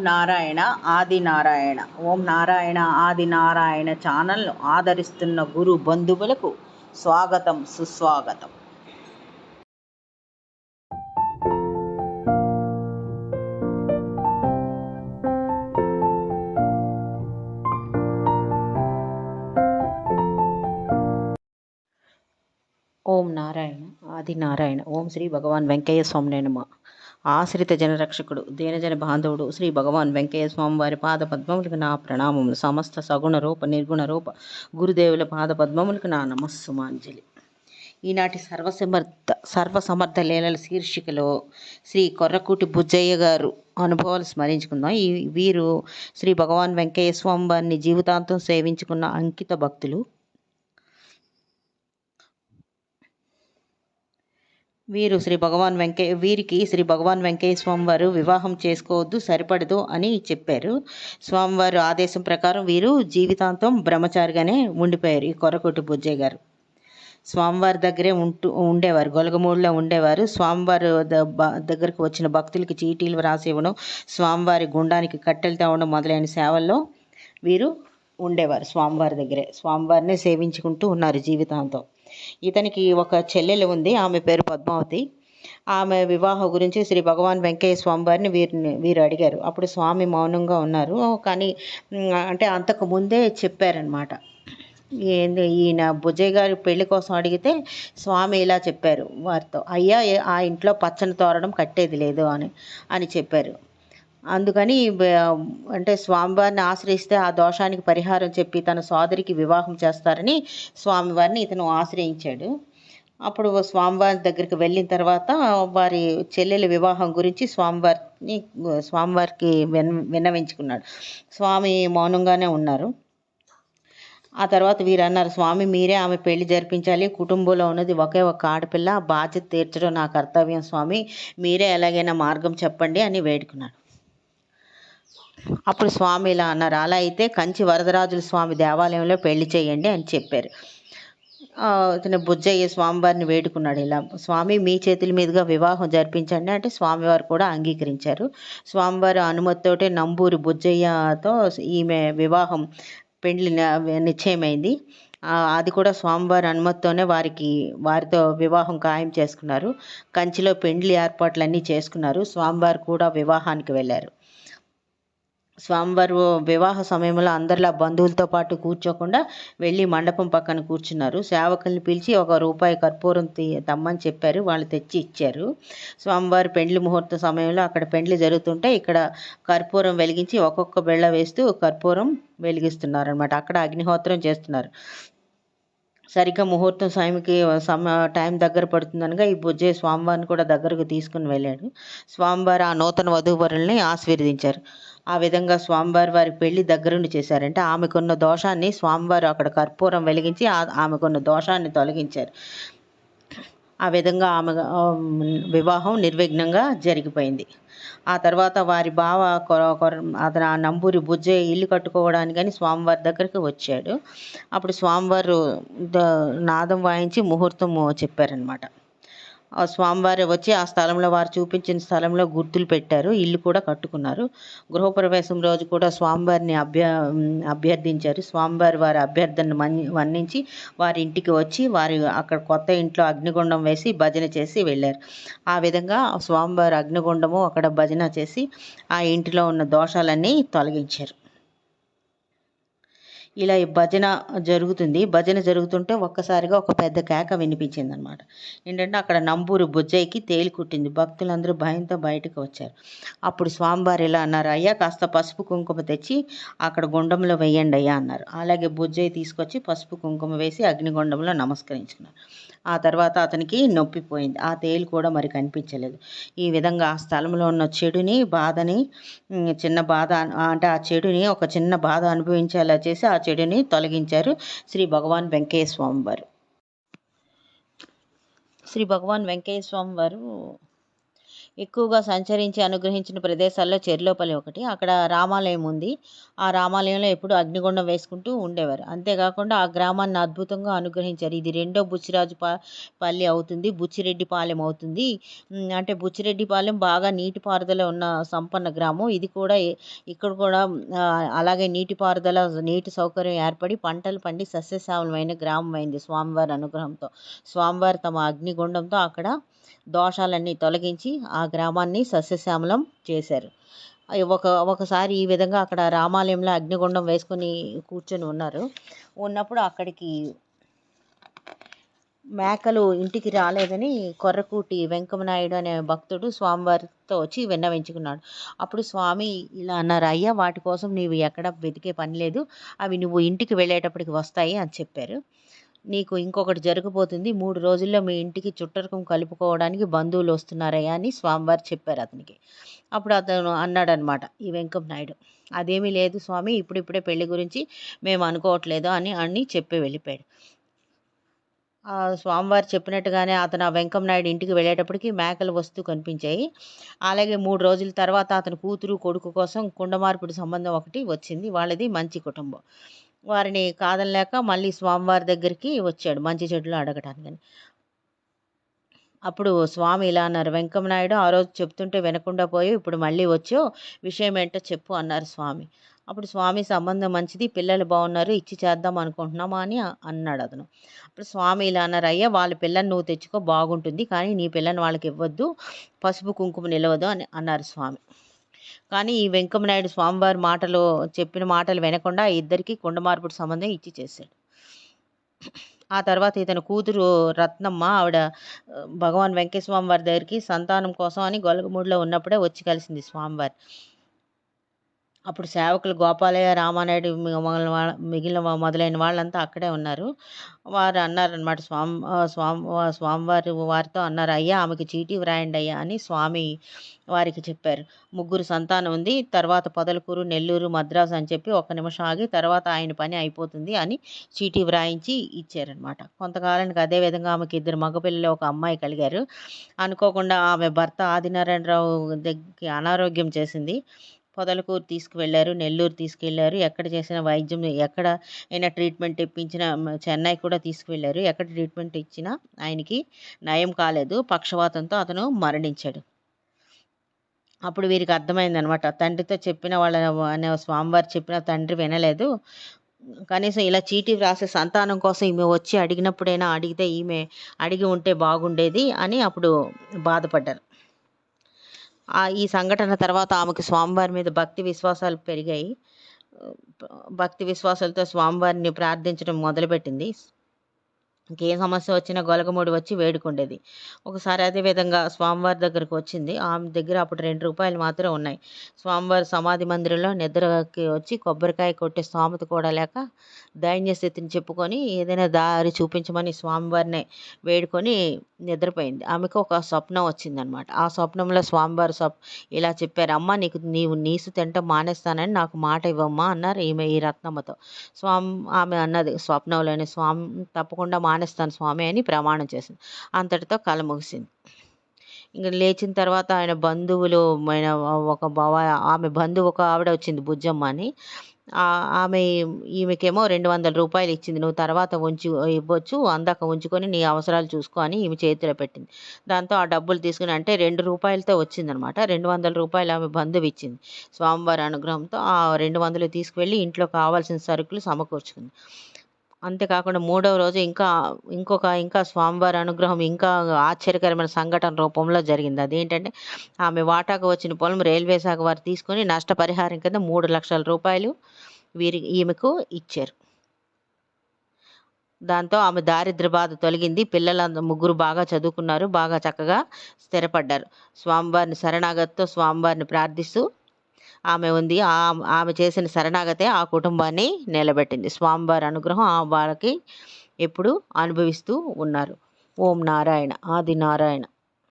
నారాయణ ఆది నారాయణ. ఓం నారాయణ ఆది నారాయణ ఛానల్ను ఆదరిస్తున్న గురు బంధువులకు స్వాగతం, సుస్వాగతం. ఓం నారాయణ ఆది నారాయణ. ఓం శ్రీ భగవాన్ వెంకయ్య స్వామి నమః. ఆశ్రిత జనరక్షకుడు, దీనజన బాంధవుడు శ్రీ భగవాన్ వెంకయ్య స్వామి వారి పాద పద్మములకు నా ప్రణామములు. సమస్త సగుణ రూప నిర్గుణ రూప గురుదేవుల పాద పద్మములకు నా నమస్సుమాంజలి. ఈనాటి సర్వసమర్థ లీలల శీర్షికలో శ్రీ కొర్రకూటి బుజ్జయ్య గారు అనుభవాలు స్మరించుకుందాం. వీరు శ్రీ భగవాన్ వెంకయ్య స్వామి వారిని జీవితాంతం సేవించుకున్న అంకిత భక్తులు. వీరికి శ్రీ భగవాన్ వెంకయ్య స్వామి వారు వివాహం చేసుకోవద్దు, సరిపడదు అని చెప్పారు. స్వామివారు ఆదేశం ప్రకారం వీరు జీవితాంతం బ్రహ్మచారిగానే ఉండిపోయారు. ఈ కొర్రకూటి బుజ్జయ్య గారు స్వామివారి దగ్గరే ఉండేవారు, గొలగమూడిలో ఉండేవారు. స్వామివారి దగ్గరకు వచ్చిన భక్తులకి చీటీలు వ్రాసి ఇవ్వడం, స్వామివారి గుండానికి కట్టెలు తేవడం మొదలైన సేవల్లో వీరు ఉండేవారు. స్వామివారి దగ్గరే స్వామివారిని సేవించుకుంటూ ఉన్నారు జీవితాంతం. ఇతనికి ఒక చెల్లెలు ఉంది, ఆమె పేరు పద్మావతి. ఆమె వివాహం గురించి శ్రీ భగవాన్ వెంకయ్య స్వామి వారిని వీరు అడిగారు. అప్పుడు స్వామి మౌనంగా ఉన్నారు. కానీ అంటే అంతకు ముందే చెప్పారనమాట. ఈయన బుజ్జయ్య గారి పెళ్లి కోసం అడిగితే స్వామి ఇలా చెప్పారు వారితో, అయ్యా ఆ ఇంట్లో పచ్చని తోరణం కట్టేది లేదు అని చెప్పారు. అందుకని అంటే స్వామివారిని ఆశ్రయిస్తే ఆ దోషానికి పరిహారం చెప్పి తన సోదరికి వివాహం చేస్తారని స్వామివారిని ఇతను ఆశ్రయించాడు. అప్పుడు స్వామివారి దగ్గరికి వెళ్ళిన తర్వాత వారి చెల్లెల వివాహం గురించి స్వామివారికి విన్నవించుకున్నాడు. స్వామి మౌనంగానే ఉన్నారు. ఆ తర్వాత వీరు అన్నారు, స్వామి మీరే ఆమె పెళ్లి జరిపించాలి, కుటుంబంలో ఉన్నది ఒకే ఒక ఆడపిల్ల, బాధ్యత తీర్చడం నా కర్తవ్యం స్వామి, మీరే ఎలాగైనా మార్గం చెప్పండి అని వేడుకున్నాడు. అప్పుడు స్వామి ఇలా అన్నారు, అలా అయితే కంచి వరదరాజుల స్వామి దేవాలయంలో పెళ్లి చేయండి అని చెప్పారు. ఇతను బుజ్జయ్య స్వామివారిని వేడుకున్నాడు. ఇలా స్వామి మీ చేతుల మీదుగా వివాహం జరిపించండి అంటే స్వామివారు కూడా అంగీకరించారు. స్వామివారి అనుమతితోటే నంబూరి బుజ్జయ్యతో ఈమె వివాహం పెళ్లి నిశ్చయమైంది. అది కూడా స్వామివారి అనుమతితోనే వారితో వివాహం ఖాయం చేసుకున్నారు. కంచిలో పెండ్లి ఏర్పాట్లన్నీ చేసుకున్నారు. స్వామివారు కూడా వివాహానికి వెళ్ళారు. స్వామివారు వివాహ సమయంలో అందరిలా బంధువులతో పాటు కూర్చోకుండా వెళ్ళి మండపం పక్కన కూర్చున్నారు. సేవకుల్ని పిలిచి ₹1 కర్పూరం తమ్మని చెప్పారు. వాళ్ళు తెచ్చి ఇచ్చారు. స్వామివారి పెండ్లి ముహూర్తం సమయంలో అక్కడ పెండ్లి జరుగుతుంటే ఇక్కడ కర్పూరం వెలిగించి ఒక్కొక్క బిళ్ళ వేస్తూ కర్పూరం వెలిగిస్తున్నారనమాట. అక్కడ అగ్నిహోత్రం చేస్తున్నారు. సరిగ్గా ముహూర్తం టైం దగ్గర పడుతుందనగా ఈ బుజ్జయ్య స్వామివారిని కూడా దగ్గరకు తీసుకుని వెళ్ళాడు. స్వామివారు ఆ నూతన వధూవరుల్ని ఆశీర్వదించారు. ఆ విధంగా స్వామివారి వారి పెళ్లి దగ్గరుండి చేశారంటే ఆమెకున్న దోషాన్ని స్వామివారు అక్కడ కర్పూరం వెలిగించి ఆమెకున్న దోషాన్ని తొలగించారు. ఆ విధంగా ఆమె వివాహం నిర్విఘ్నంగా జరిగిపోయింది. ఆ తర్వాత వారి బావ అతను ఆ నంబూరి బుజ్జయ్య ఇల్లు కట్టుకోవడానికని స్వామివారి దగ్గరికి వచ్చాడు. అప్పుడు స్వామివారు నాదం వాయించి ముహూర్తం చెప్పారనమాట. స్వామివారు వచ్చి ఆ స్థలంలో వారు చూపించిన స్థలంలో గుర్తులు పెట్టారు. ఇల్లు కూడా కట్టుకున్నారు. గృహప్రవేశం రోజు కూడా స్వామివారిని అభ్యర్థించారు. స్వామివారి వారి అభ్యర్థనను మన్నించి వారి ఇంటికి వచ్చి అక్కడ కొత్త ఇంట్లో అగ్నిగుండం వేసి భజన చేసి వెళ్ళారు. ఆ విధంగా స్వామివారి అగ్నిగుండము అక్కడ భజన చేసి ఆ ఇంటిలో ఉన్న దోషాలన్నీ తొలగించారు. ఇలా ఈ భజన జరుగుతుంటే ఒక్కసారిగా ఒక పెద్ద కేక వినిపించింది అనమాట. ఏంటంటే అక్కడ నంబూరి బుజ్జయ్యకి తేలి కుట్టింది. భక్తులందరూ భయంతో బయటకు వచ్చారు. అప్పుడు స్వామివారు ఇలా అన్నారు, అయ్యా కాస్త పసుపు కుంకుమ తెచ్చి అక్కడ గుండంలో వేయండి అయ్యా అన్నారు. అలాగే బుజ్జయ్య తీసుకొచ్చి పసుపు కుంకుమ వేసి అగ్నిగుండంలో నమస్కరించుకున్నారు. ఆ తర్వాత అతనికి నొప్పిపోయింది. ఆ తేలు కూడా మరి కనిపించలేదు. ఈ విధంగా ఆ స్థలంలో ఉన్న బాధని ఆ చెడుని ఒక చిన్న బాధ అనుభవించేలా చేసి ఆ చెడుని తొలగించారు శ్రీ భగవాన్ వెంకయ్య స్వామి వారు. శ్రీ భగవాన్ వెంకయ్య స్వామి వారు ఎక్కువగా సంచరించి అనుగ్రహించిన ప్రదేశాల్లో చెర్లోపల్లి ఒకటి. అక్కడ రామాలయం ఉంది. ఆ రామాలయంలో ఎప్పుడూ అగ్నిగుండం వేసుకుంటూ ఉండేవారు. అంతేకాకుండా ఆ గ్రామాన్ని అద్భుతంగా అనుగ్రహించారు. ఇది రెండో బుచ్చిరాజు పల్లి అవుతుంది. బుచ్చిరెడ్డిపాలెం అవుతుంది. అంటే బుచ్చిరెడ్డిపాలెం బాగా నీటిపారుదల ఉన్న సంపన్న గ్రామం. ఇది కూడా ఇక్కడ కూడా అలాగే నీటి సౌకర్యం ఏర్పడి పంటలు పండి సస్యశ్యామలమైన గ్రామం అయింది స్వామివారి అనుగ్రహంతో. స్వామివారు తమ అగ్నిగుండంతో అక్కడ దోషాలన్నీ తొలగించి ఆ గ్రామాన్ని సస్యశ్యామలం చేశారు. ఒకసారి ఈ విధంగా అక్కడ రామాలయంలో అగ్నిగుండం వేసుకొని కూర్చొని ఉన్నప్పుడు అక్కడికి మేకలు ఇంటికి రాలేదని కొర్రకూటి వెంకమనాయుడు అనే భక్తుడు స్వామివారితో వచ్చి విన్నవించుకున్నాడు. అప్పుడు స్వామి ఇలా అన్నారు, అయ్యా వాటి కోసం నీవు ఎక్కడ వెతికే పని లేదు, అవి నువ్వు ఇంటికి వెళ్ళేటప్పటికి వస్తాయి అని చెప్పారు. నీకు ఇంకొకటి జరగబోతుంది, 3 రోజుల్లో మీ ఇంటికి చుట్టరికం కలుపుకోవడానికి బంధువులు వస్తున్నారయ్యా అని స్వామివారు చెప్పారు అతనికి. అప్పుడు అతను అన్నాడనమాట ఈ వెంకం నాయుడు, అదేమీ లేదు స్వామి, ఇప్పుడిప్పుడే పెళ్లి గురించి మేము అనుకోవట్లేదు అని చెప్పి వెళ్ళిపోయాడు. ఆ స్వామివారు చెప్పినట్టుగానే అతను ఆ వెంకం నాయుడు ఇంటికి వెళ్ళేటప్పటికి మేకలు వస్తూ కనిపించాయి. అలాగే 3 రోజుల తర్వాత అతని కూతురు కొడుకు కోసం కుండమార్పిడి సంబంధం ఒకటి వచ్చింది. వాళ్ళది మంచి కుటుంబం. వారిని కాదనలేక మళ్ళీ స్వామివారి దగ్గరికి వచ్చాడు మంచి చెడులు అడగటానికని. అప్పుడు స్వామి ఇలా అన్నారు, వెంకమనాయుడు ఆ రోజు చెప్తుంటే వినకుండా పోయి ఇప్పుడు మళ్ళీ వచ్చావు, విషయం ఏంటో చెప్పు అన్నారు స్వామి. అప్పుడు స్వామి సంబంధం మంచిది, పిల్లలు బాగున్నారు, ఇచ్చి చేద్దాం అనుకుంటున్నామా అని అన్నాడు అతను. అప్పుడు స్వామి ఇలా అన్నారు, అయ్యా వాళ్ళ పిల్లని నువ్వు తెచ్చుకో బాగుంటుంది, కానీ నీ పిల్లని వాళ్ళకి ఇవ్వద్దు, పసుపు కుంకుమ నిలవదు అని అన్నారు స్వామి. కానీ ఈ వెంకమనాయుడు స్వామివారి చెప్పిన మాటలు వినకుండా ఇద్దరికి కుండమార్పుడు సంబంధం ఇచ్చి చేశాడు. ఆ తర్వాత ఇతని కూతురు రత్నమ్మ ఆవిడ భగవాన్ వెంకటేశ్వర స్వామి వారి దగ్గరికి సంతానం కోసం అని గొలగమూడిలో ఉన్నప్పుడే వచ్చి కలిసింది స్వామివారి. అప్పుడు సేవకులు గోపాలయ్య, రామానాయుడు మిగిలిన మొదలైన వాళ్ళంతా అక్కడే ఉన్నారు. వారు అన్నారనమాట స్వామివారి వారితో అన్నారు, అయ్యా ఆమెకి చీటీ వ్రాయండి అయ్యా అని స్వామి వారికి చెప్పారు. 3 సంతానం ఉంది, తర్వాత పొదలకూరు, నెల్లూరు, మద్రాసు అని చెప్పి 1 నిమిషం ఆగి తర్వాత ఆయన పని అయిపోతుంది అని చీటీ వ్రాయించి ఇచ్చారనమాట. కొంతకాలానికి అదేవిధంగా ఆమెకి 2 మగపిల్లలు, 1 అమ్మాయి కలిగారు. అనుకోకుండా ఆమె భర్త ఆదినారాయణరావు దగ్గరికి అనారోగ్యం చేసింది. పొదలకూరు తీసుకువెళ్ళారు, నెల్లూరు తీసుకెళ్లారు. ఎక్కడ చేసిన వైద్యం, ఎక్కడ అయినా ట్రీట్మెంట్ ఇప్పించిన చెన్నై కూడా తీసుకువెళ్ళారు. ఎక్కడ ట్రీట్మెంట్ ఇచ్చినా ఆయనకి నయం కాలేదు. పక్షవాతంతో అతను మరణించాడు. అప్పుడు వీరికి అర్థమైందనమాట, తండ్రితో చెప్పిన అనే స్వామివారు చెప్పిన తండ్రి వినలేదు, కనీసం ఇలా చీటీ వ్రాసే సంతానం కోసం ఈమె వచ్చి అడిగినప్పుడైనా అడిగితే ఈమె అడిగి ఉంటే బాగుండేది అని అప్పుడు బాధపడ్డారు. ఈ సంఘటన తర్వాత ఆమెకు స్వామివారి మీద భక్తి విశ్వాసాలు పెరిగాయి. భక్తి విశ్వాసాలతో స్వామివారిని ప్రార్థించడం మొదలుపెట్టింది. ఇంకే సమస్య వచ్చినా గొలగమూడి వచ్చి వేడుకుండేది. ఒకసారి అదేవిధంగా స్వామివారి దగ్గరకు వచ్చింది. ఆమె దగ్గర అప్పుడు 2 రూపాయలు మాత్రం ఉన్నాయి. స్వామివారి సమాధి మందిరంలో నిద్రకి వచ్చి కొబ్బరికాయ కొట్టే స్తోమత కూడా లేక దైన్య స్థితిని చెప్పుకొని ఏదైనా దారి చూపించమని స్వామివారిని వేడుకొని నిద్రపోయింది. ఆమెకు ఒక స్వప్నం వచ్చిందనమాట. ఆ స్వప్నంలో స్వామివారు ఇలా చెప్పారు, అమ్మ నీవు నీసు తింటం మానేస్తానని నాకు మాట ఇవ్వమ్మా అన్నారు ఈ రత్నమ్మతో. ఆమె అన్నది స్వప్నంలోనే, స్వామి తప్పకుండా మానేస్తాను స్వామి అని ప్రమాణం చేసింది. అంతటితో కళ ముగిసింది. ఇంక లేచిన తర్వాత ఆయన బంధువులు ఆమె బంధువు ఒక ఆవిడ వచ్చింది, బుజ్జమ్మ అని. ఈమెకేమో 200 రూపాయలు ఇచ్చింది. నువ్వు తర్వాత ఇవ్వచ్చు, అందాక ఉంచుకొని నీ అవసరాలు చూసుకో అని ఈమె చేతిలో పెట్టింది. దాంతో ఆ డబ్బులు తీసుకుని, అంటే 2 రూపాయలతో వచ్చిందనమాట. 200 రూపాయలు ఆమె బంధువు ఇచ్చింది. స్వామివారి అనుగ్రహంతో ఆ 200 తీసుకువెళ్ళి ఇంట్లో కావాల్సిన సరుకులు సమకూర్చుకుంది. అంతేకాకుండా 3వ రోజు ఇంకా స్వామివారి అనుగ్రహం ఇంకా ఆశ్చర్యకరమైన సంఘటన రూపంలో జరిగింది. అదేంటంటే ఆమె వాటాకు వచ్చిన పొలం రైల్వే శాఖ వారు తీసుకొని నష్టపరిహారం కింద 3 లక్షల రూపాయలు ఈమెకు ఇచ్చారు. దాంతో ఆమె దారిద్ర్య బాధ తొలగింది. పిల్లలందరూ 3 బాగా చదువుకున్నారు, బాగా చక్కగా స్థిరపడ్డారు. స్వామివారిని శరణాగతితో స్వామివారిని ప్రార్థిస్తూ ఆమె ఉంది. ఆమె చేసిన శరణాగతే ఆ కుటుంబాన్ని నిలబెట్టింది. స్వామివారి అనుగ్రహం వాళ్ళకి ఎప్పుడు అనుభవిస్తూ ఉన్నారు. ఓం నారాయణ. ఆది నారాయణ.